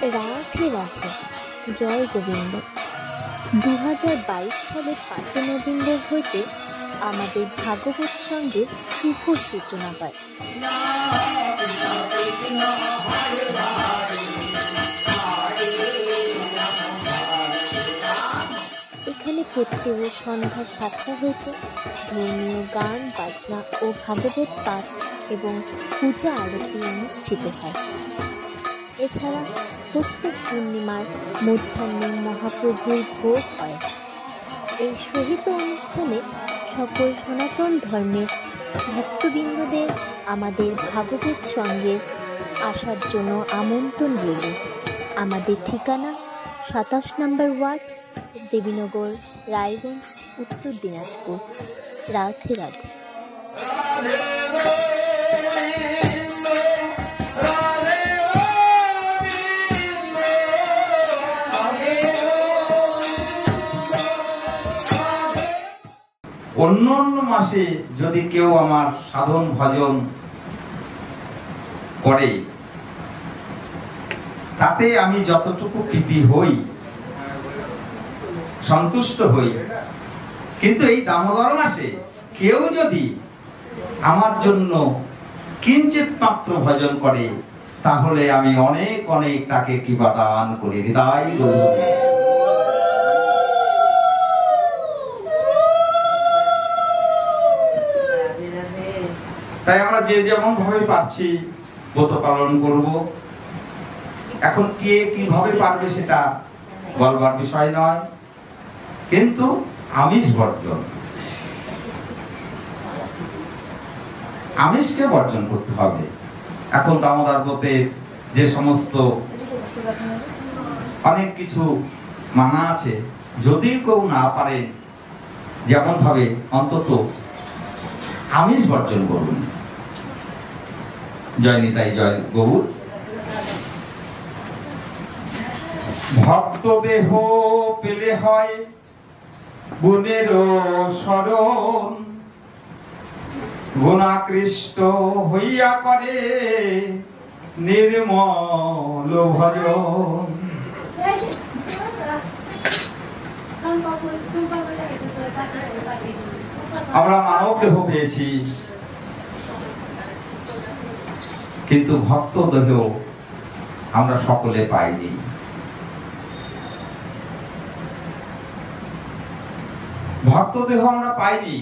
রাধে রাধে, জয় গোবিন্দ। 2022 সালের 5 নভেম্বর হইতে আমাদের ভাগবত সঙ্গের শুভ সূচনা হয়। এখানে প্রত্যেক সন্ধ্যা 7টা হইতে ধর্মীয় গান বাজনা ও ভাগবত পাঠ এবং পূজা আরতি অনুষ্ঠিত হয়। এছাড়া প্রত্যেক পূর্ণিমার মধ্যাহ্নে মহাপ্রভুর ভোগ হয়। এই সহিত অনুষ্ঠানে সকল সনাতন ধর্মের ভক্তবৃন্দদের আমাদের ভাগবত সঙ্গে আসার জন্য আমন্ত্রণ রইল। আমাদের ঠিকানা 27 নম্বর ওয়ার্ড, দেবীনগর, রায়গঞ্জ, উত্তর দিনাজপুর। রাধে রাধে। অন্য অন্য মাসে যদি কেউ আমার সাধন ভজন করে, তাতে আমি যতটুকু কৃপি হই, সন্তুষ্ট হই, কিন্তু এই দামোদর মাসে কেউ যদি আমার জন্য কিঞ্চিত মাত্র ভজন করে, তাহলে আমি অনেক অনেক তাকে কৃপা দান করি। হৃদয় গৌরী। তাই আমরা যে যেমন ভাবে পারছি ব্রত পালন করব। এখন কে কিভাবে পারবে সেটা বলবার বিষয় নয়, কিন্তু আমিষ বর্জন, আমিষকে বর্জন করতে হবে। এখন দামোদর ব্রতের যে সমস্ত অনেক কিছু মানা আছে, যদি কেউ না পারেন যেমন ভাবে, অন্তত আমিষ বর্জন করুন। জয় নিতাই, জয় গৌর। ভক্ত দেহ পেলে হয় গুণের স্মরণ, গুণাকৃষ্ট হইয়া করে নির্মল ভজন। আমরা মানব দেহ পেয়েছি, কিন্তু ভক্ত দেহ আমরা সকলে পাইনি। ভক্ত দেহ আমরা পাইনি,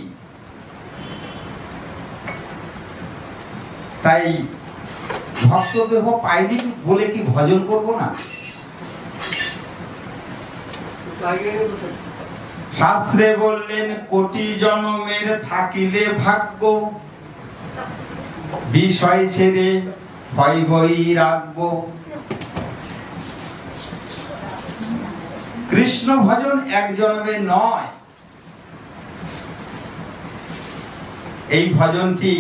তাই ভক্ত দেহ পাইনি বলে কি ভজন করব না? শাস্ত্রে বললেন, কোটি জন্মের থাকিলে ভাগ্য, বিষয় ছেড়ে হয় বৈরাগ্য। কৃষ্ণ ভজন এক জন্মে নয়, এই ভজনটি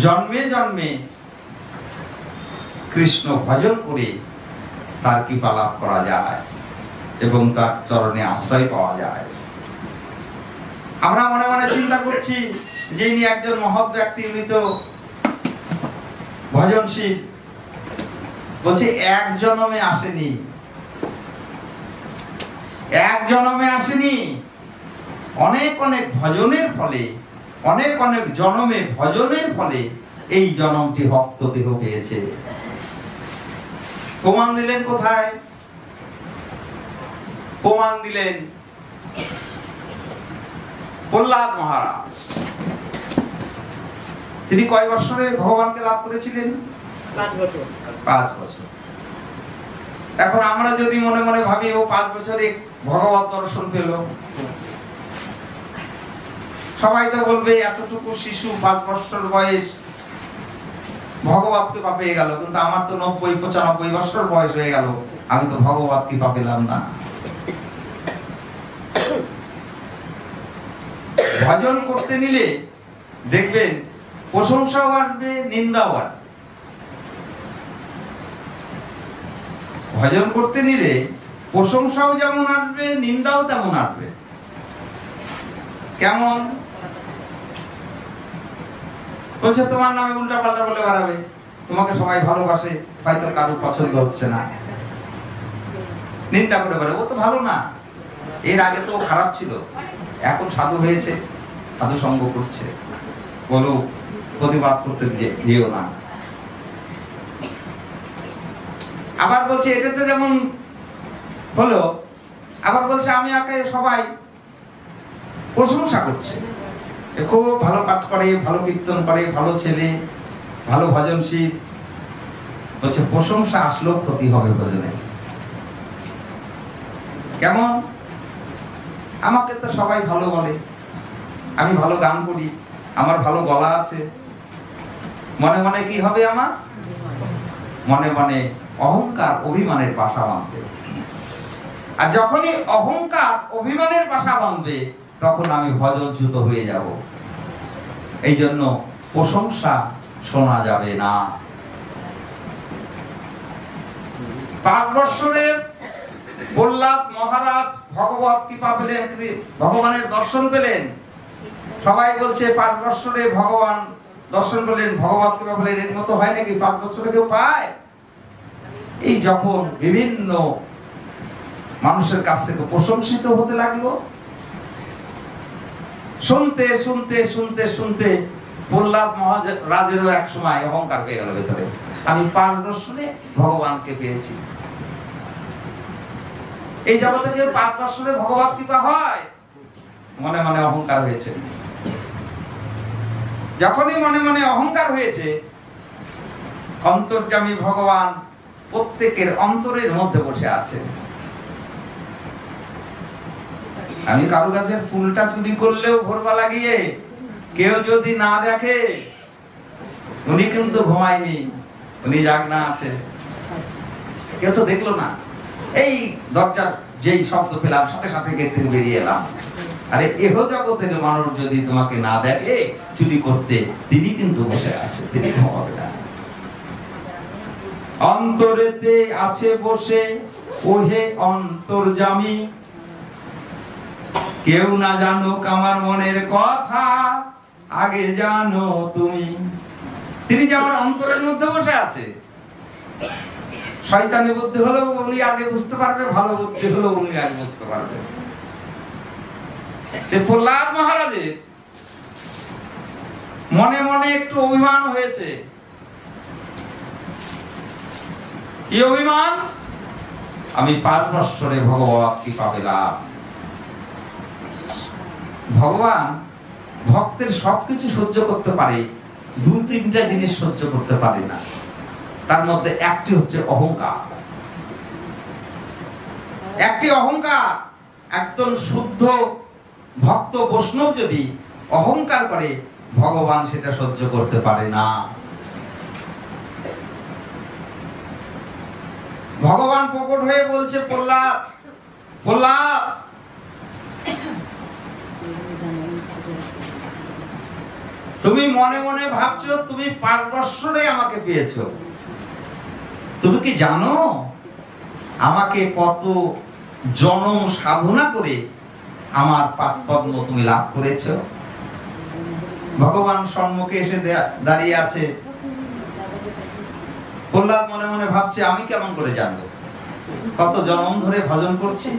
জন্মে জন্মে কৃষ্ণ ভজন করে তার কৃপা লাভ করা যায় এবং তার চরণে আশ্রয় পাওয়া যায়। আমরা মনে মনে চিন্তা করছি যে ইনি একজন মহৎ ব্যক্তি, উনি তো ভজনশীল। বলছে এক জন্মে আসেনি, এক জন্মে আসেনি, অনেক অনেক ভজনের ফলে, অনেক অনেক জন্মে ভজনের ফলে এই জন্মটি ভক্ত দেহ পেয়েছে। প্রমাণ দিলেন কোথায়? প্রমাণ দিলেন প্রহ্লাদ মহারাজ। তিনি কয় বছরে ভগবানকে লাভ করেছিলেন? 5 বছর। 5 বছর। এখন আমরা যদি মনে মনে ভাবি ও 5 বছরে ভগবত দর্শন পেল, সবাই তো বলবে এতটুকু শিশু 5 বছর বয়স ভগবত কৃপা পেয়ে গেল, কিন্তু আমার তো 90-95 বছর বয়স হয়ে গেল, আমি তো ভগবত কৃপা পেলাম না। ভজন করতে নিলে দেখবেন প্রশংসাও আসবে, নিন্দাও আসবে। ভজন করতে নিলে প্রশংসাও যেমন আসবে, নিন্দাও তেমন আসবে। কেমন? বলছে তোমার নামে উল্টা পাল্টা বলে বেড়াবে, তোমাকে সবাই ভালোবাসে, হয়তো কারো পছন্দ হচ্ছে না, নিন্দা করে বলে ও তো ভালো না, এর আগে তো খারাপ ছিল, এখন সাধু হয়েছে, সাধু সঙ্গ করছে, বলো প্রতিবাদ করতে দিও না। আবার বলছে এটাতে যেমন হলো, আবার বলছে আমি আগে সবাই প্রশংসা করছে, খুব ভালো পাঠ করে, ভালো কীর্তন করে, ভালো ছেলে, ভালো ভজনশীল। বলছে প্রশংসা আসলেও ক্ষতি হবে ভজনে। কেমন? আমাকে তো সবাই ভালো বলে, আমি ভালো গান করি, আমার ভালো গলা আছে, মনে মনে কি হবে আমার? মনে মনে অহংকার অভিমানের বাসা বাঁধবে। আর যখনই অহংকার অভিমানের বাসা বাঁধবে তখন আমি ভজনচ্যুত হয়ে যাব। এই জন্য প্রশংসা শোনা যাবে না। 5 বৎসরের প্রহ্লাদ মহারাজ ভগবত কৃপা পেলেন, ভগবানের দর্শন পেলেন। সবাই বলছে 5 বৎসরে ভগবান দর্শন পেলেন, ভগবত কৃপা পেলেন, এর মতো হয় নাকি? 5 বৎসরে কেউ পায়? এই যখন বিভিন্ন মানুষের কাছ থেকে প্রশংসিত হতে লাগলো, শুনতে শুনতে শুনতে শুনতে প্রহ্লাদ মহারাজেরও এক সময় অহংকার পেয়ে গেল ভেতরে, আমি 5 বৎসরে ভগবানকে পেয়েছি। এই জগতে যে 5 বৎসরে ভগবত কৃপা হয়, মনে মনে অহংকার হয়েছে। যখনই মনে মনে অহংকার হয়েছে, অন্তর্যামী ভগবান প্রত্যেকের অন্তরের মধ্যে বসে আছে। আমি কারো গাছের ফুলটা চুরি করলেও ভোরবেলা গিয়ে কেউ যদি না দেখে, উনি কিন্তু ঘুমায়নি, উনি জাগনা আছে, কেউ তো দেখলো না। এই দরজার যেই শব্দ পেলাম সাথে সাথে গেট থেকে বেরিয়ে এলাম। আরে এহ জগতের মানুষ যদি তোমাকে না দেখে চুরি করতে, তিনি কিন্তু বসে আছে, তিনি ঘুমাবে না। অন্তরেতে আছে বসে ওহে অন্তর্যামী, কেউ না জানুক আমার মনের কথা, আগে জানো তুমি। তিনি যে আমার অন্তরের মধ্যে বসে আছে। শয়তানি বুদ্ধি হলেও উনি আগে বুঝতে পারবে, ভালো বুদ্ধি হলেও উনি আগে বুঝতে পারবে। প্রহ্লাদ মহারাজের মনে মনে একটু অভিমান হয়েছে। কি অভিমান? আমি 5 বৎসরে ভগবত কৃপা পেলাম। ভগবান ভক্তের সবকিছু সহ্য করতে পারে, 2-3টা জিনিস সহ্য করতে পারে না। তার মধ্যে একটি হচ্ছে অহংকার। একটি অহংকার। একদম শুদ্ধ ভক্ত বৈষ্ণব যদি অহংকার করে, ভগবান সেটা সহ্য করতে পারে না। ভগবান প্রকট হয়ে বলছে, প্রহ্লাদ, প্রহ্লাদ, তুমি মনে মনে ভাবছো তুমি 5 বৎসরে আমাকে পেয়েছো। তুমি কি জানো আমাকে কত জনম সাধনা করে আমার পাদপদ্ম তুমি লাভ করেছো? ভগবান সম্মুখে এসে দাঁড়িয়ে আছে। প্রহ্লাদ মনে মনে ভাবছে আমি কেমন করে জানবো, কত জনম ধরে ভজন করছি।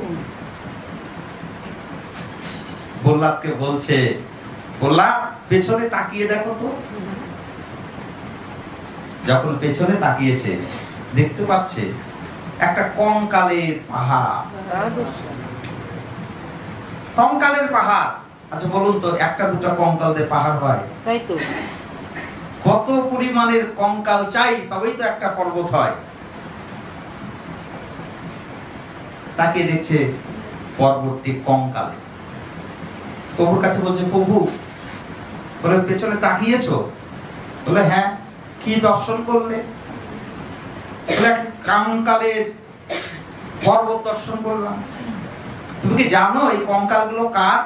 প্রহ্লাদকে বলছে, প্রহ্লাদ পেছনে তাকিয়ে দেখো তো। যখন পেছনে তাকিয়েছে, দেখতে পাচ্ছে একটা কঙ্কালের পাহাড়। কঙ্কালের পাহাড়। আচ্ছা বলুন তো, 1-2টা কঙ্কাল দিয়ে পাহাড় হয়? তাই তো। কত পরিমাণের কঙ্কাল চাই তবেই তো একটা পর্বত হয়। তাকে দেখছে পর্বতটি কঙ্কালে। প্রভুর কাছে বলছে, প্রভু, বলে পেছনে তাকিয়েছো? বলে হ্যাঁ। কি দর্শন করলে? বলে কঙ্কালের পর্বত দর্শন করলাম। তুমি কি জানো এই কঙ্কাল গুলো কার?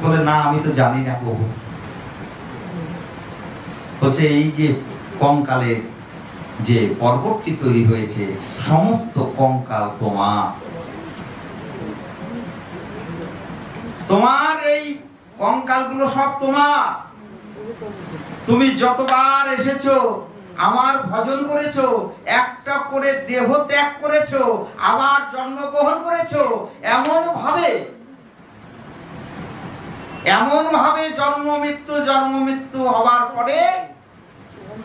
বলে না, আমি তো জানি না প্রভু। বলছে এই যে কঙ্কালের যে পর্বতটি তৈরি হয়েছে, সমস্ত কঙ্কাল তোমার। তোমার এই কঙ্কাল গুলো সব তোমার। তুমি যতবার এসেছো আমার ভজন করেছো, একটা করে দেহ ত্যাগ করেছো, আবার জন্মগ্রহণ করেছো, এমন ভাবে জন্ম মৃত্যু হবার পরে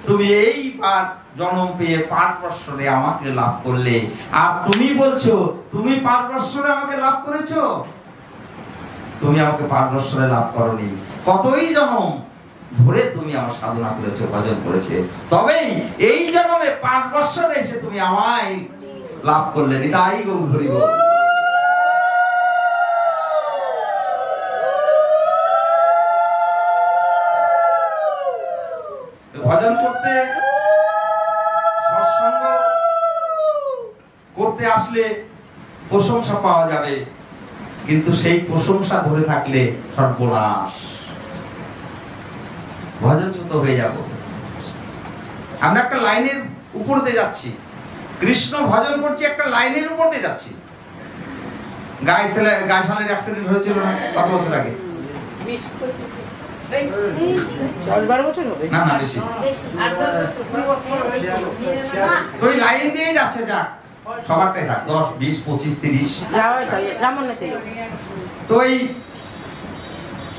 তুমি এইবার জন্ম পেয়ে 5 বৎসরে আমাকে লাভ করলে। আর তুমি বলছো তুমি 5 বৎসরে আমাকে লাভ করেছো? তুমি আমাকে 5 বৎসরে লাভ করনি, কতই জন্ম ধরে তুমি আমার সাধনা করেছো, ভজন করেছে, তবে এই জন্মে 5 বৎসরে এসে তুমি আমায় লাভ করলে। তাই গৌর হরি বল। ভজন করতে, সৎসঙ্গ করতে আসলে প্রশংসা পাওয়া যাবে, কিন্তু সেই প্রশংসা ধরে থাকলে সর্বনাশ, ভজনচ্যুত হয়ে যাব। আমরা একটা লাইনের উপর দিয়ে যাচ্ছি, কৃষ্ণ ভজন করছি, একটা লাইনের উপর দিয়ে যাচ্ছি। গায়শালের অ্যাক্সিডেন্ট হয়েছিল না কত বছর আগে? না না বেশি। তো এই লাইন দিয়ে যাচ্ছে, যাক সবারটাই থাক, 10 20 25 30। তো এই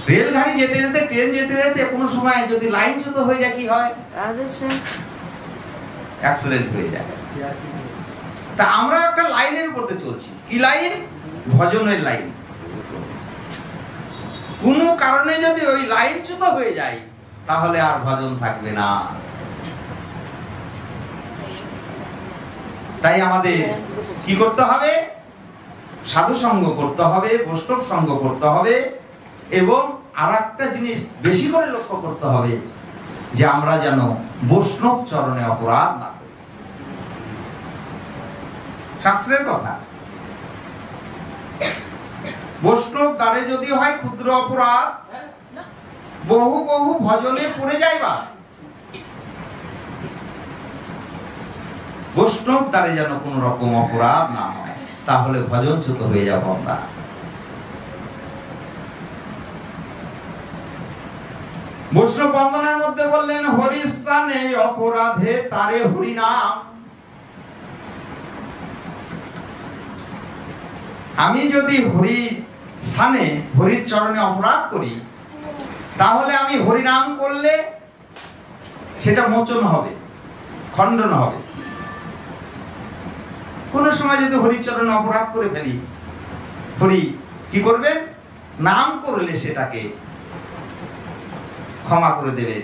রেলগাড়ি যেতে যেতে, ট্রেন যেতে যেতে কোনো সময় যদি লাইনচ্যুত হয়ে যায় কি হয়? অ্যাক্সিডেন্ট হয়ে যায়। তা আমরা একটা লাইনের উপর দিয়ে চলছি, কি লাইন? ভজনের লাইন। কোনো কারণে যদি ওই লাইনচ্যুত হয়ে যায় তাহলে আর ভজন থাকবে না। তাই আমাদের কি করতে হবে? সাধু সঙ্গ করতে হবে, বৈষ্ণব সঙ্গ করতে হবে, এবং আরেকটা জিনিস বেশি করে লক্ষ্য করতে হবে যে আমরা যেন বৈষ্ণব চরণে অপরাধ না করি। শাস্ত্রের কথা, বৈষ্ণব দ্বারে যদি হয় ক্ষুদ্র অপরাধ, বহু বহু ভজনে পড়ে যাইবা। বৈষ্ণব দ্বারে যেন কোন রকম অপরাধ না হয়, তাহলে ভজনচ্যুত হয়ে যাব আমরা। বৈষ্ণব বন্দনার মধ্যে বললেন, হরি স্থানে অপরাধে তারে হরি নাম। আমি যদি হরি স্থানে, হরির চরণে অপরাধ করি, তাহলে আমি হরি নাম করলে সেটা মোচন হবে, খণ্ডন হবে। কোন সময় যদি হরির চরণে অপরাধ করে ফেলি, হরি কি করবেন? নাম করলে সেটাকে ক্ষমা করে দেবে।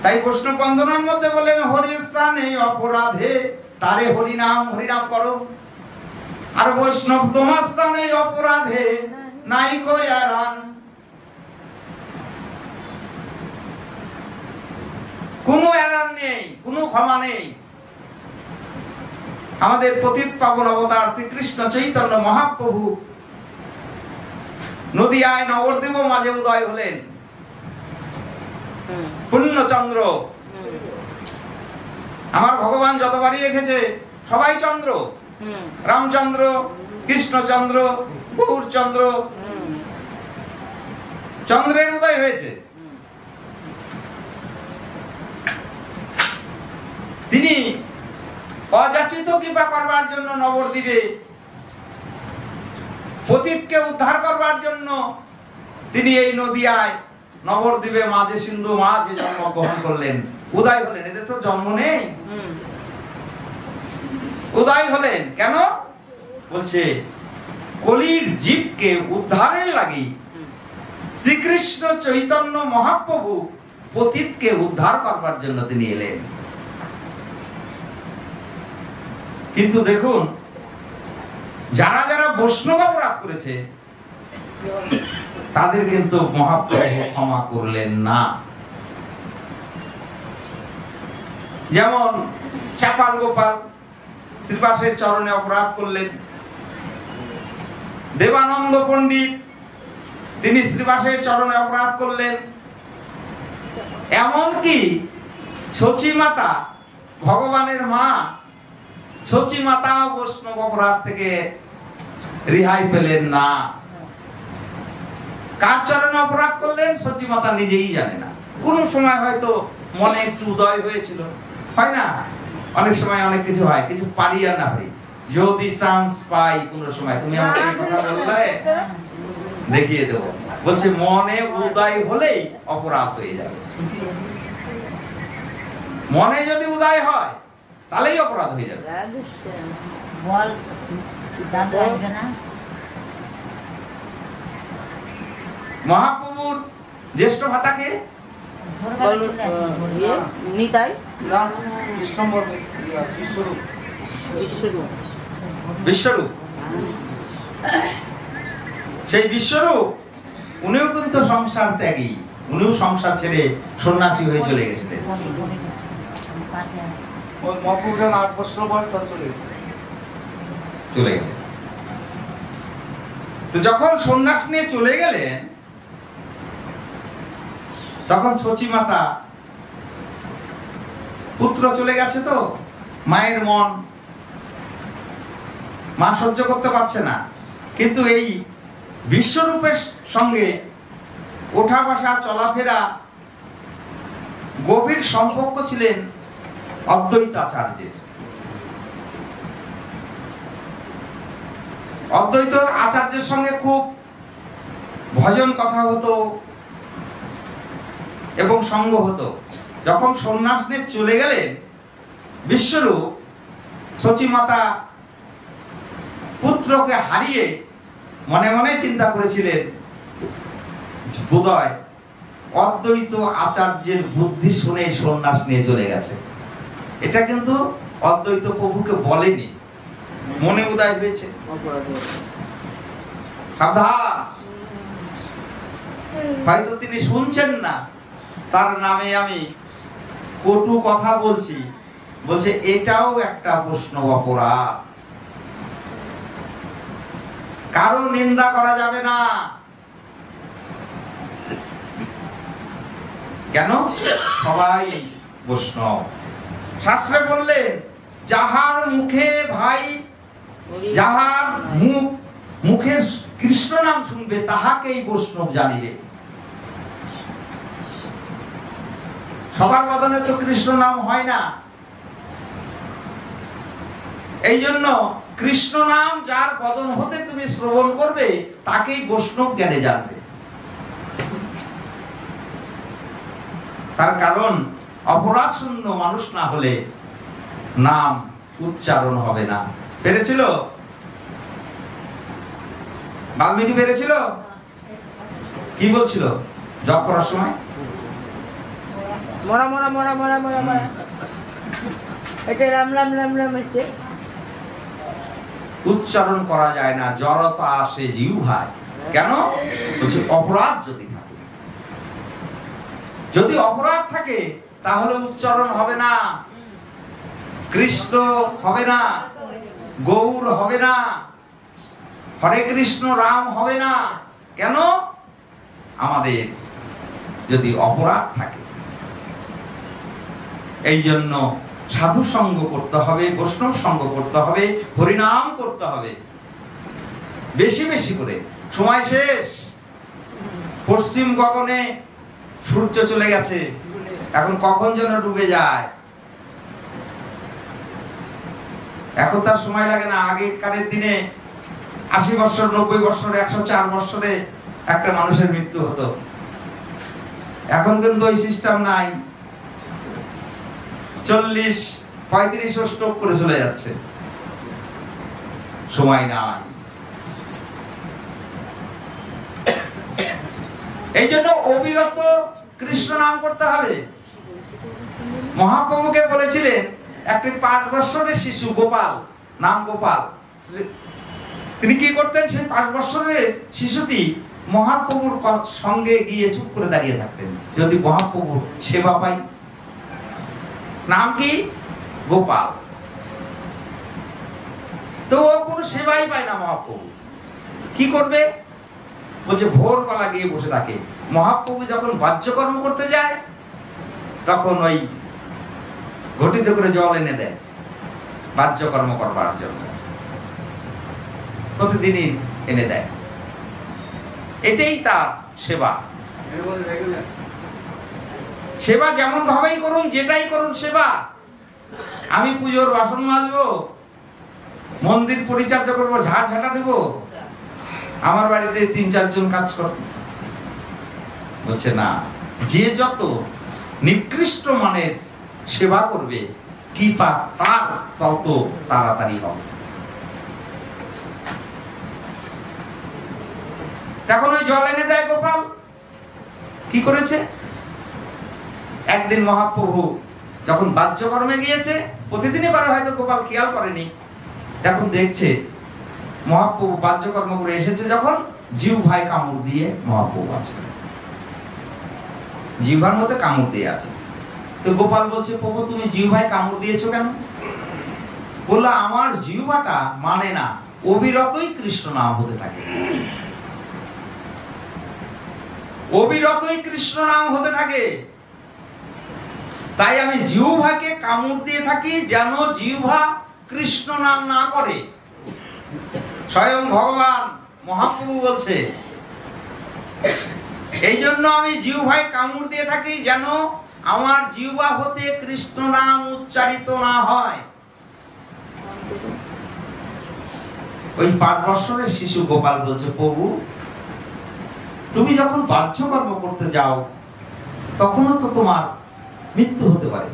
তাই বৈষ্ণব বন্দনার মধ্যে বলেন, হরি স্থানে অপরাধে তারে হরি নাম করো। আর বৈষ্ণব তোমার স্থানে অপরাধে নাই কো এরান। কোনো এরান নেই, কোনো ক্ষমা নেই। আমাদের পতিত পাবন অবতার শ্রীকৃষ্ণ চৈতন্য মহাপ্রভু নদিয়ায় নবদ্বীপ মাঝে উদয় হলেন। পূর্ণচন্দ্র, আমার ভগবান যতবারই এসেছে সবাই চন্দ্র, রামচন্দ্র, কৃষ্ণচন্দ্র, গৌরচন্দ্র, চন্দ্রের উদয় হয়েছে। তিনি অযাচিত কৃপা করবার জন্য নবদ্বীপে, পতিতকে উদ্ধার করবার জন্য তিনি এই নদিয়ায় নবদ্বীপে মাঝে সিন্ধু মাঝে জন্মগ্রহণ করলেন, উদয় হলেন। এদের তো জন্ম নেই, উদয় হলেন কেন? বলছে কলির জীবকে উদ্ধারের লাগি শ্রীকৃষ্ণ চৈতন্য মহাপ্রভু পতিতকে উদ্ধার করবার জন্য তিনি এলেন। কিন্তু দেখুন, যারা যারা বৈষ্ণব অপরাধ করেছে তাদের কিন্তু মহাপ্রভু ক্ষমা করলেন না। যেমন চাপাল গোপাল শ্রীবাসের চরণে অপরাধ করলেন। দেবানন্দ পণ্ডিত তিনি শ্রীবাসের চরণে অপরাধ করলেন। এমনকি ছচি মাতা, ভগবানের মা ছচি মাতা বৈষ্ণব অপরাধ থেকে রেহাই পেলেন না। কার চরণে অপরাধ করলেন সতীমাতা নিজেই জানে না। কোন সময় হয়তো মনে একটু উদয় হয়েছিল, হয় না, অনেক সময় অনেক কিছু হয়, কিছু পারি আর না পারি, যদি চান্স পাই কোন সময় তুমি আমাকে কথা বললে দেখিয়ে দেবো। বলছে মনে উদয় হলেই অপরাধ হয়ে যাবে। মনে যদি উদয় হয় তাহলেই অপরাধ হয়ে যাবে। মহাপ্রভুর জ্যেষ্ঠ ভ্রাতাকে বিশ্বরূপ, সেই বিশ্বরূপ উনিও কিন্তু সংসার ত্যাগী, উনিও সংসার ছেড়ে সন্ন্যাসী হয়ে চলে গেছিলেন। চলে গেলেন। তো যখন সন্ন্যাস নিয়ে চলে গেলেন তখন সচিমাতা, পুত্র চলে গেছে তো মায়ের মন, মা সহ্য করতে পারছে না, কিন্তু এই বিশ্বরূপের সঙ্গে ওঠা বসা চলাফেরা, গভীর সম্পর্ক ছিলেন অদ্বৈত আচার্যের। অদ্বৈত আচার্যের সঙ্গে খুব ভজন কথা হতো এবং সঙ্গ হতো। যখন সন্ন্যাস নিয়ে চলে গেলেন বিশ্বরূপ, সচিমাতা পুত্রকে হারিয়ে মনে মনে চিন্তা করেছিলেন বোধহয় অদ্বৈত আচার্যের বুদ্ধি শুনে সন্ন্যাস নিয়ে চলে গেছে। এটা কিন্তু অদ্বৈত প্রভুকে বলেনি, মনে উদয় হয়েছে। সাবধান, হয়তো তিনি শুনছেন না, তার নামে আমি কটু কথা বলছি। বলছে এটাও একটা বৈষ্ণব অপরাধ, কারো নিন্দা করা যাবে না। কেন? সবাই বৈষ্ণব। শাস্ত্রে বললেন যাহার মুখে ভাই, যাহার মুখে কৃষ্ণ নাম শুনবে তাহাকেই বৈষ্ণব জানিবে। সবার বদনে তো কৃষ্ণ নাম হয় না। এই জন্য কৃষ্ণ নাম যার বদন হতে তুমি শ্রবণ করবে তাকেই বৈষ্ণব জ্ঞানে জানবে। তার কারণ অপরাধ শূন্য মানুষ না হলে নাম উচ্চারণ হবে না। পেরেছিল? বাল্মীকি পেরেছিল? কি বলছিল জপ করার সময়? মরা মরা মরা মরা মরা মরা, এটা রাম রাম রাম রাম হচ্ছে। উচ্চারণ করা যায় না, জড়তা আসে জিহ্বায়। কেন? বলছে অপরাধ যদি থাকে। যদি অপরাধ থাকে তাহলে উচ্চারণ হবে না, কৃষ্ণ হবে না, গৌর হবে না, হরে কৃষ্ণ রাম হবে না। কেন? আমাদের যদি অপরাধ থাকে। এই জন্য সাধু সঙ্গ করতে হবে, বৈষ্ণব সঙ্গ করতে হবে, হরিনাম করতে হবে বেশি বেশি করে। সময় শেষ, পশ্চিম গগনে সূর্য চলে গেছে, এখন কখন যেন ডুবে যায়। এখন তার সময় লাগে না। আগেকারের দিনে 80 বছর, 90 বছর, 104 বছরে একটা মানুষের মৃত্যু হতো। এখন কিন্তু ওই সিস্টেম নাই। 40-35 স্ট্রোক করে চলে যাচ্ছে, সময় নাই। এই জন্য অবিরত কৃষ্ণ নাম করতে হবে। মহাপ্রভুকে বলেছিলেন একটি 5 বছরের শিশু গোপাল, নাম গোপাল, তিনি কি করতেন? সেই 5 বছরের শিশুটি মহাপ্রভুর সঙ্গে গিয়ে চুপ করে দাঁড়িয়ে থাকতেন, যদি মহাপ্রভু সেবা পাই। নাম কি? গোপাল। তো ও কোনো সেবাই পায় না মহাপ্রভু, কি করবে? বলছে ভোরবেলা গিয়ে বসে থাকে। মহাপ্রভু যখন বাহ্যকর্ম করতে যায় তখন ওই ঘটিতে করে জল এনে দেয় বাহ্যকর্ম করবার জন্য, প্রতিদিনই এনে দেয়। এটাই তার সেবা। সেবা যেমন ভাবেই করুন, যেটাই করুন সেবা। আমি পুজোর বাসন মাজবো, মন্দির পরিচর্যা করবো, ঝাড় ঝাঁটা দেবো, আমার বাড়িতে ৩-৪ জন কাজ করো, বলছে না। যে যত নিকৃষ্ট মানের সেবা করবে কৃপা তার তত তাড়াতাড়ি হবে। তখন ওই জল এনে দেয় গোপাল। কি করেছে? একদিন মহাপ্রভু যখন বাহ্যকর্মে গিয়েছে, প্রতিদিনই করে, হয়তো গোপাল খেয়াল করেনি, তখন দেখছে মহাপ্রভু বাহ্যকর্ম করে এসেছে, যখন জিহ্বায় কামড় দিয়ে মহাপ্রভু আছে, জিহ্বার মধ্যে কামড় দিয়ে আছে। তো গোপাল বলছে, প্রভু তুমি জিহ্বায় কামড় দিয়েছো কেন? বললো, আমার জিহ্বাটা মানে না অবিরতই কৃষ্ণ নাম হতে থাকে, অবিরতই কৃষ্ণ নাম হতে থাকে, তাই আমি জিহ্বাকে কামড় দিয়ে থাকি যেন জিহ্বা কৃষ্ণ নাম না করে। স্বয়ং ভগবান মহাপ্রভু বলছে, এই জন্য আমি জিহ্বায় কামড় দিয়ে থাকি যেন আমার জিহ্বা হতে কৃষ্ণ নাম উচ্চারিত না হয়। ওই 5 বছরের শিশু গোপাল বলছে, প্রভু তুমি যখন বাহ্যকর্ম করতে যাও তখনও তো তোমার মৃত্যু হতে পারে।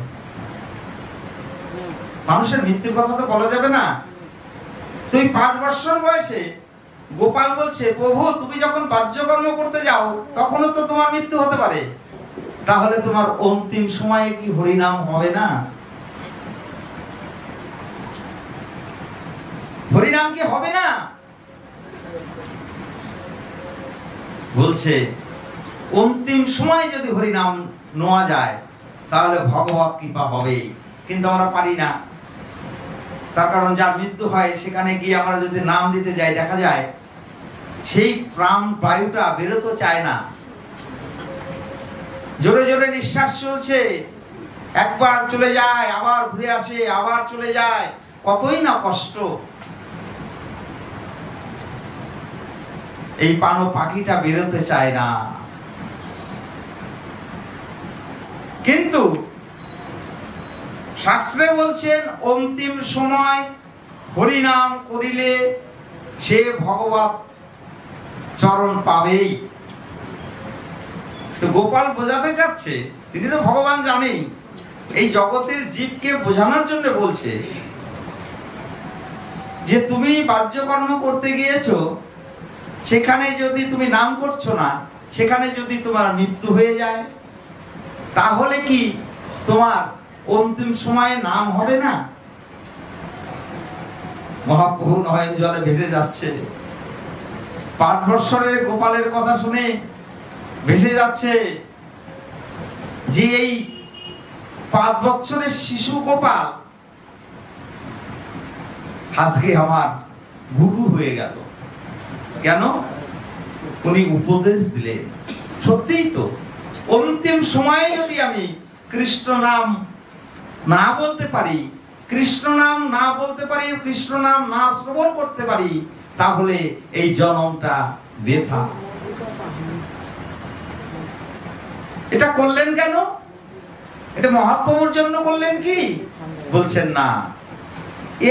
মানুষের মৃত্যুর কথা তো বলা যাবে না। তুই 5 বছর বয়সে গোপাল বলছে, প্রভু তুমি যখন বাহ্যকর্ম করতে যাও তখনও তো তোমার মৃত্যু হতে পারে, তাহলে তোমার অন্তিম সময়ে কি হরিনাম হবে না? হরিনাম কি হবে না? বলছে, অন্তিম সময় যদি হরিনাম নেওয়া যায় তাহলে ভগবত কৃপা হবে, কিন্তু আমরা পারি না। তার কারণ যার মৃত্যু হয় সেখানে গিয়ে আমরা যদি নাম দিতে যাই, দেখা যায় সেই প্রাণ বায়ুটা বেরোতে চায় না, জোরে জোরে নিঃশ্বাস চলছে, একবার চলে যায় আবার ঘুরে আসে, আবার চলে যায়, কতই না কষ্ট। এই পানো পাখিটা বেরোতে চায় না, কিন্তু শাস্ত্রে বলছেন অন্তিম সময় হরিনাম করিলে সে ভগবত চরণ পাবেই। তো গোপাল বোঝাতে যাচ্ছে, তিনি তো ভগবান জানেই, এই জগতের জীবকে বোঝানোর জন্য বলছে যে তুমি বাহ্যকর্ম করতে গিয়েছো, সেখানে যদি তুমি নাম করছো না, সেখানে যদি তোমার মৃত্যু হয়ে যায়, তাহলে কি তোমার অন্তিম সময়ে নাম হবে না? মহাপ্রভু নয়ন জলে ভেসে যাচ্ছে, 5 বৎসরের গোপালের কথা শুনে ভেসে যাচ্ছে যে এই 5 বছরের শিশু গোপাল আজকে আমার গুরু হয়ে গেল। কেন? উনি উপদেশ দিলেন। সত্যিই তো, অন্তিম সময়ে যদি আমি কৃষ্ণ নাম না বলতে পারি, কৃষ্ণ নাম না বলতে পারি, কৃষ্ণ নাম না শ্রবণ করতে পারি, তাহলে এই জন্মটা বৃথা। এটা করলেন কেন? এটা মহাপ্রভুর জন্য করলেন কি? বলছেন না,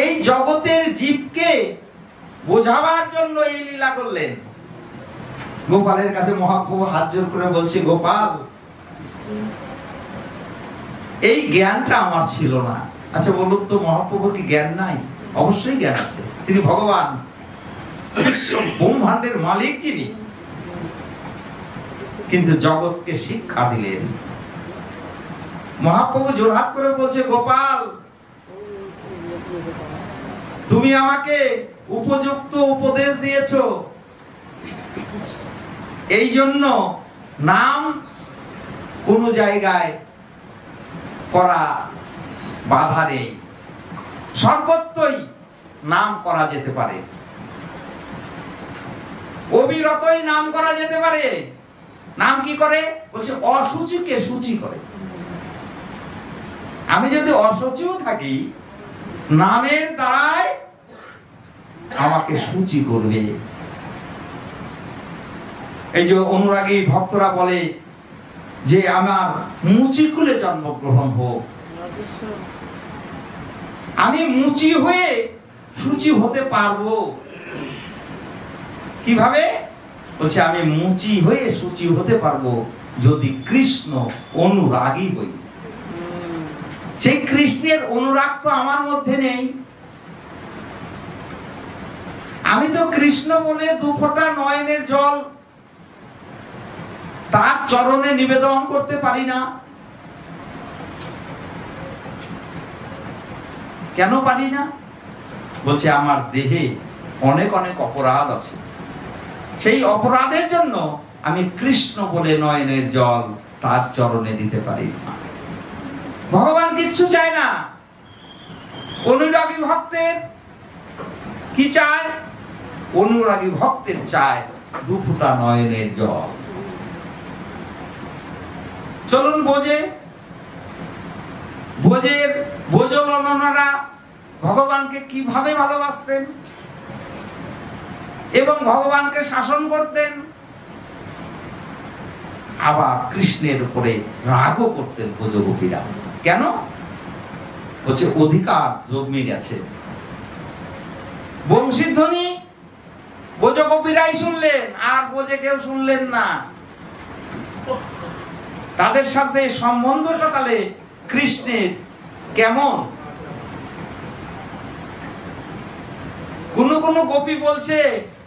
এই জগতের জীবকে বোঝাবার জন্য এই লীলা করলেন। গোপালের কাছে মহাপ্রভু হাত জোর করে বলছে, গোপাল এই জ্ঞানটা আমার ছিল না। আচ্ছা বলুন তো, মহাপ্রভুর কি জ্ঞান নাই? অবশ্যই জ্ঞান আছে, তিনি ভগবান, ব্রহ্মাণ্ডের মালিক যিনি, কিন্তু জগৎকে শিক্ষা দিলেন। মহাপ্রভু জোরহাত করে বলছে, গোপাল তুমি আমাকে উপযুক্ত উপদেশ দিয়েছো, এই জন্য নাম কোন জায়গায় করা বাধা নেই, সর্বত্রই নাম করা যেতে পারে, অবিরতই নাম করা যেতে পারে। নাম কি করে? বলছে অসুচিকে সূচি করে। আমি যদি অসুচিও থাকি, নামের দ্বারাই আমাকে সূচি করবে। এই যে অনুরাগী ভক্তরা বলে যে আমার মুচিকুলে জন্মগ্রহণ হোক, আমি মুচি হয়ে সূচি হতে পারবো কিভাবে? বলছে আমি মুচি হয়ে সূচি হতে পারবো যদি কৃষ্ণ অনুরাগী হই। সেই কৃষ্ণের অনুরাগ তো আমার মধ্যে নেই। আমি তো কৃষ্ণ বলে দু ফোঁটা নয়নের জল তার চরণে নিবেদন করতে পারি না। কেন পারি না? বলছে আমার দেহে অনেক অনেক অপরাধ আছে, সেই অপরাধের জন্য আমি কৃষ্ণ বলে নয়নের জল তার চরণে দিতে পারি না। ভগবান কিচ্ছু চায় না। অনুরাগী ভক্তের কি চায়? অনুরাগী ভক্তের চায় দু ফোঁটা নয়নের জল। চলুন বোঝে, ভোজলনরা ভগবানকে কিভাবে ভালোবাসতেন এবং ভগবানকে শাসন করতেন, আবার কৃষ্ণের উপরে রাগও করতেন ভোজগোপীরা। কেন? বলছে অধিকার জন্মে গেছে। বংশীধ্বনি ভোজগোপীরাই শুনলেন, আর বোঝে কেউ শুনলেন না। তাদের সাথে সম্বন্ধটা তাহলে কৃষ্ণের কেমন? কোন কোন গোপী বলছে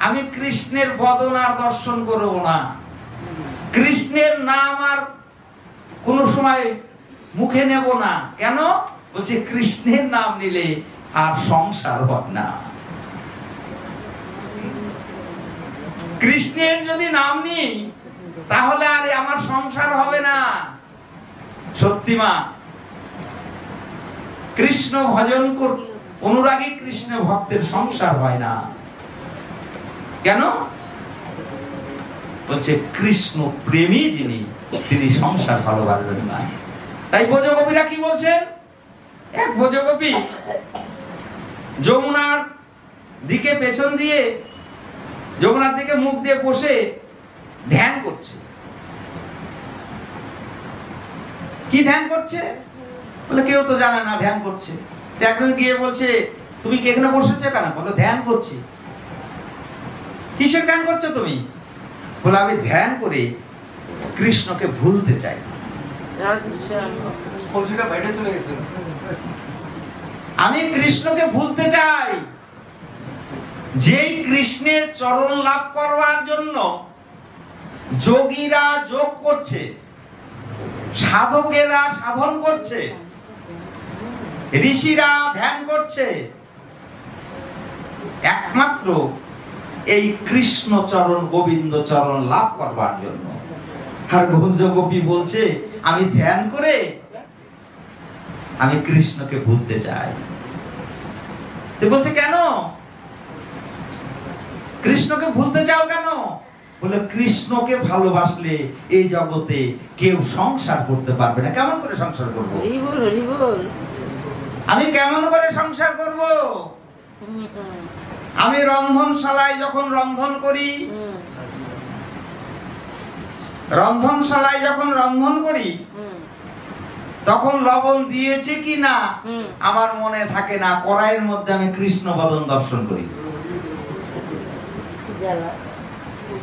আমি কৃষ্ণের বদন আর দর্শন করব না, কৃষ্ণের নাম আর কোন সময় মুখে নেব না। কেন? বলছে কৃষ্ণের নাম নিলে আর সংসার হয় না। কৃষ্ণের যদি নাম নিই তাহলে আর আমার সংসার হবে না। সত্যি মা, কৃষ্ণ ভজন কর, অনুরাগী কৃষ্ণ ভক্তের সংসার হয় না। কেন? বলছে কৃষ্ণ প্রেমী যিনি, তিনি সংসার ভালোবাসবেন না। তাই ভোজগোপীরা কি বলছেন? এক ভোজগোপী যমুনার দিকে পেছন দিয়ে, যমুনার দিকে মুখ দিয়ে বসে ধ্যান করছে। কি ধ্যান করছে? বলে কেউ তো জানে না ধ্যান করছে। একজন গিয়ে বলছে তুমি কি এখানে বসেছো কেন? বলো ধ্যান করছি। কিসের ধ্যান করছো তুমি? বলে আমি ধ্যান করে কৃষ্ণকে ভুলতে চাই। আমি কৃষ্ণকে ভুলতে চাই। যেই কৃষ্ণের চরণ লাভ করবার জন্য যোগীরা যোগ করছে, সাধকেরা সাধন করছে, ঋষিরা ধ্যান করছে, একমাত্র এই কৃষ্ণ চরণ গোবিন্দ চরণ লাভ করবার জন্য। আর ভোজগোপী বলছে আমি ধ্যান করে আমি কৃষ্ণকে ভুলতে চাই। বলছে কেন কৃষ্ণকে ভুলতে চাও কেন? বলে কৃষ্ণকে ভালোবাসলে এই জগতে কেউ সংসার করতে পারবে না। কেমন করে সংসার করবো? আমি কেমন করে সংসার করব? আমি রন্ধনশালায় যখন রন্ধন করি, তখন লবণ দিয়েছে কি না আমার মনে থাকে না। কড়াইয়ের মধ্যে আমি কৃষ্ণ বদন দর্শন করি।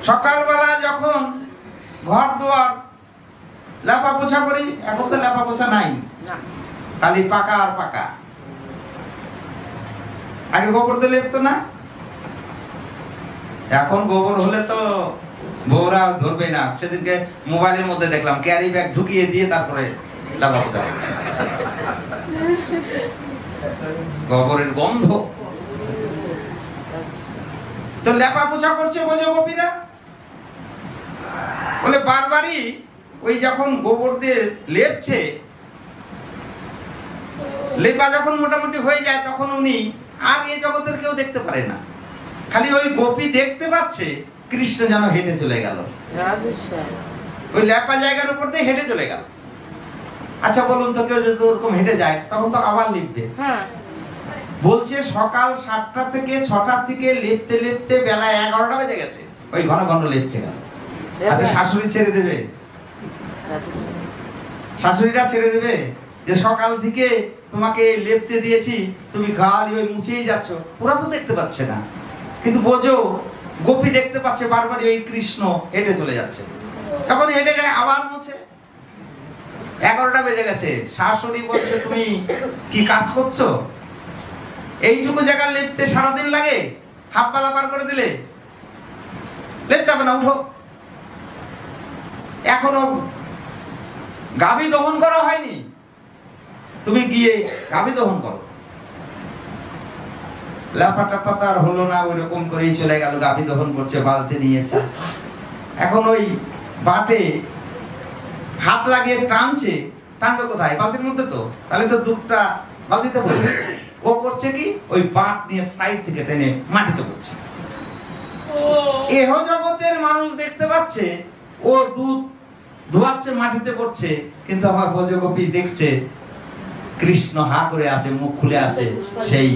সকালবেলা যখন ঘর দুয়ার লেপা পোছা করি, এখন তো লেপা পোছা নাই, খালি পাকা আর পাকা। আগে গোবর দিয়ে লেপতো না, এখন গোবর হলে তো বউরা ধরবে না। সেদিনকে মোবাইলের মধ্যে দেখলাম ক্যারি ব্যাগ ঢুকিয়ে দিয়ে তারপরে লেপা পোছা করছে। গোবরের গন্ধ। তো লেপা পোছা করছে ভোজগোপীরা। বলে বারবারই ওই যখন গোবর দিয়ে লেপছে, লেপা যখন মোটামুটি হয়ে যায় তখন উনি আর এই জগতের কেউ দেখতে পারে না, খালি ওই গোপী দেখতে পাচ্ছে কৃষ্ণ যেন হেঁটে চলে গেল, ওই লেপা জায়গার উপর দিয়ে হেঁটে চলে গেল। আচ্ছা বলুন তো, কেউ যদি ওরকম হেঁটে যায় তখন তো আবার লিখবে। বলছে সকাল 7টা থেকে 6টার দিকে লেপতে লেপতে বেলা 11টা বেজে গেছে, ওই ঘন ঘন লেপছে গেল। আচ্ছা শাশুড়ি ছেড়ে দেবে? শাশুড়িরা ছেড়ে দেবে যে সকাল থেকে তোমাকে লেপতে দিয়েছি, তুমি গালি ওই মুছেই যাচ্ছ? ওরা তো দেখতে পাচ্ছে না, কিন্তু বোঝো গোপী দেখতে পাচ্ছে বারবার ওই কৃষ্ণ হেঁটে চলে যাচ্ছে, তখন হেঁটে যায় আবার মুছে। 11টা বেজে গেছে, শাশুড়ি বলছে তুমি কি কাজ করছো? এইটুকু জায়গা লেপতে সারাদিন লাগে? হাফ বেলা পার করে দিলে লেপতে হবে না, উঠো। এখনো গাভী দহন করা হয়নি, তুমি গিয়ে গাভী দহন করো। লাফাটাফা তার হলো না, ওই রকম করেই চলে গেল, গাভী দহন করছে, বালতি নিয়েছে। এখন ওই বাটে হাত লাগিয়ে টানছে, টানবে কোথায়? বালতির মধ্যে তো, তাহলে তো দুধটা বালতিতে পড়বে। ও করছে কি, ওই বাট নিয়ে সাইড থেকে টেনে মাটিতে পড়ছে। এহ জগতের মানুষ দেখতে পাচ্ছে ও দুধ ধোয়াচ্ছে, মাটিতে পড়ছে, কিন্তু আমার ব্রজগোপী দেখছে কৃষ্ণ হা করে আছে, মুখ খুলে আছে, সেই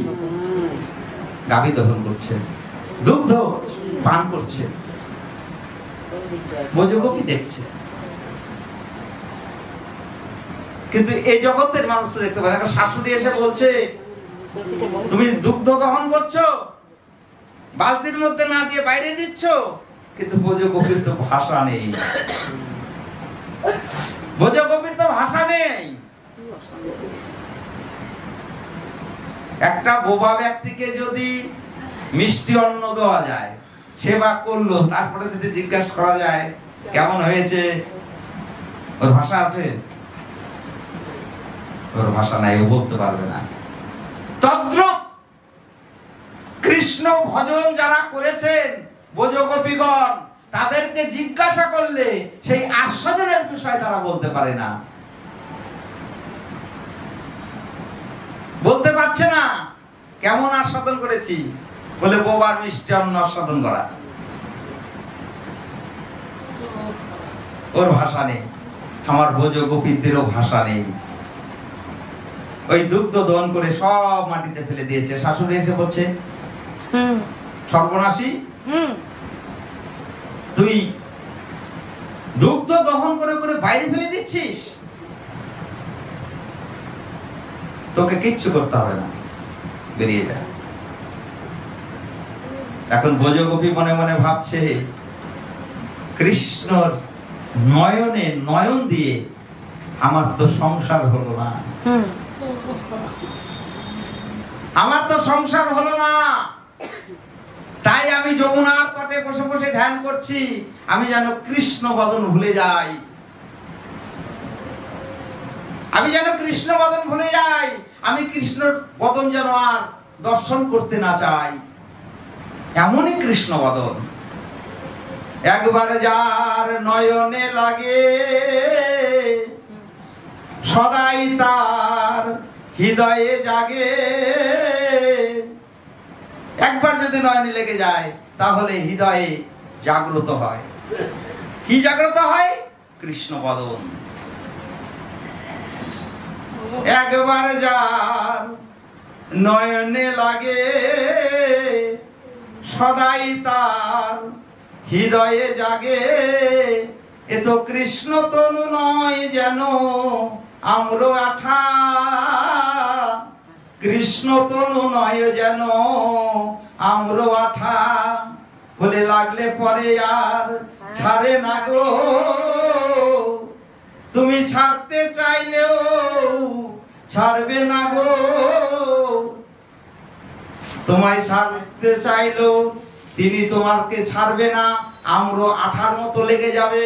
গাভী দহন করছে, দুগ্ধ পান করছে, ব্রজগোপী দেখছে। কিন্তু এই জগতের মানুষ তো দেখতে পারে। এখন শাশুড়ি এসে বলছে তুমি দুগ্ধ দহন করছো, বালতির মধ্যে না দিয়ে বাইরে দিচ্ছ, কিন্তু ব্রজগোপীর তো ভাষা নেই, ব্রজগোপীর তো ভাষা নেই। একটা বোবা ব্যক্তিকে যদি মিষ্টি অন্ন দেওয়া যায়, সেবা করলো, তারপরে যদি জিজ্ঞাসা করা যায় কেমন হয়েছে, ওর ভাষা আছে? ওর ভাষা নাই, ও বলতে পারবে না। তদ্রূপ কৃষ্ণ ভজন যারা করেছেন ব্রজগোপীগণ, তাদেরকে জিজ্ঞাসা করলে সেই আস্বাদনের বিষয় তারা বলতে পারে না, বলতে পারছে না কেমন আস্বাদন করেছি, বলে বোবার মিষ্টি অন্ন আস্বাদন করা। ওর ভাষা নেই, আমার ব্রজগোপীদেরও ভাষা নেই। ওই দুগ্ধ দহন করে সব মাটিতে ফেলে দিয়েছে। শাশুড়ি এসে বলছে সর্বনাশী, তুই দুগ্ধ দহন করে করে বাইরে ফেলে দিচ্ছিস, তোকে কিচ্ছু করতে হবে না, বেরিয়ে যা। এখন ব্রজগোপী মনে মনে ভাবছে কৃষ্ণর নয়নে নয়ন দিয়ে আমার তো সংসার হলো না, আমার তো সংসার হলো না, তাই আমি যমুনার তটে বসে বসে ধ্যান করছি, আমি যেন কৃষ্ণ বদন ভুলে যাই, আমি যেন কৃষ্ণ বদন ভুলে যাই, আমি কৃষ্ণর বদন যেন আর দর্শন করতে না চাই, এমনই কৃষ্ণ বদন। একবার যার নয়নে লাগে সদাই তার হৃদয়ে জাগে। একবার যদি নয়নে লেগে যায় তাহলে হৃদয়ে জাগ্রত হয়। কি জাগ্রত হয়? কৃষ্ণ বদন। একবার যার নয়নে লাগে সদাই তার হৃদয়ে জাগে। এ তো কৃষ্ণ তনু নয় যেন আম্র আঠা, কৃষ্ণ তনু নয় যেন আম্র আঠা, বলে লাগলে পরে আর ছাড়ে না গো, তুমি ছাড়তে চাইলেও ছাড়বে না গো, তোমায় ছাড়তে চাইলেও তিনি তোমাকে ছাড়বে না, আম্র আঠার মতো লেগে যাবে।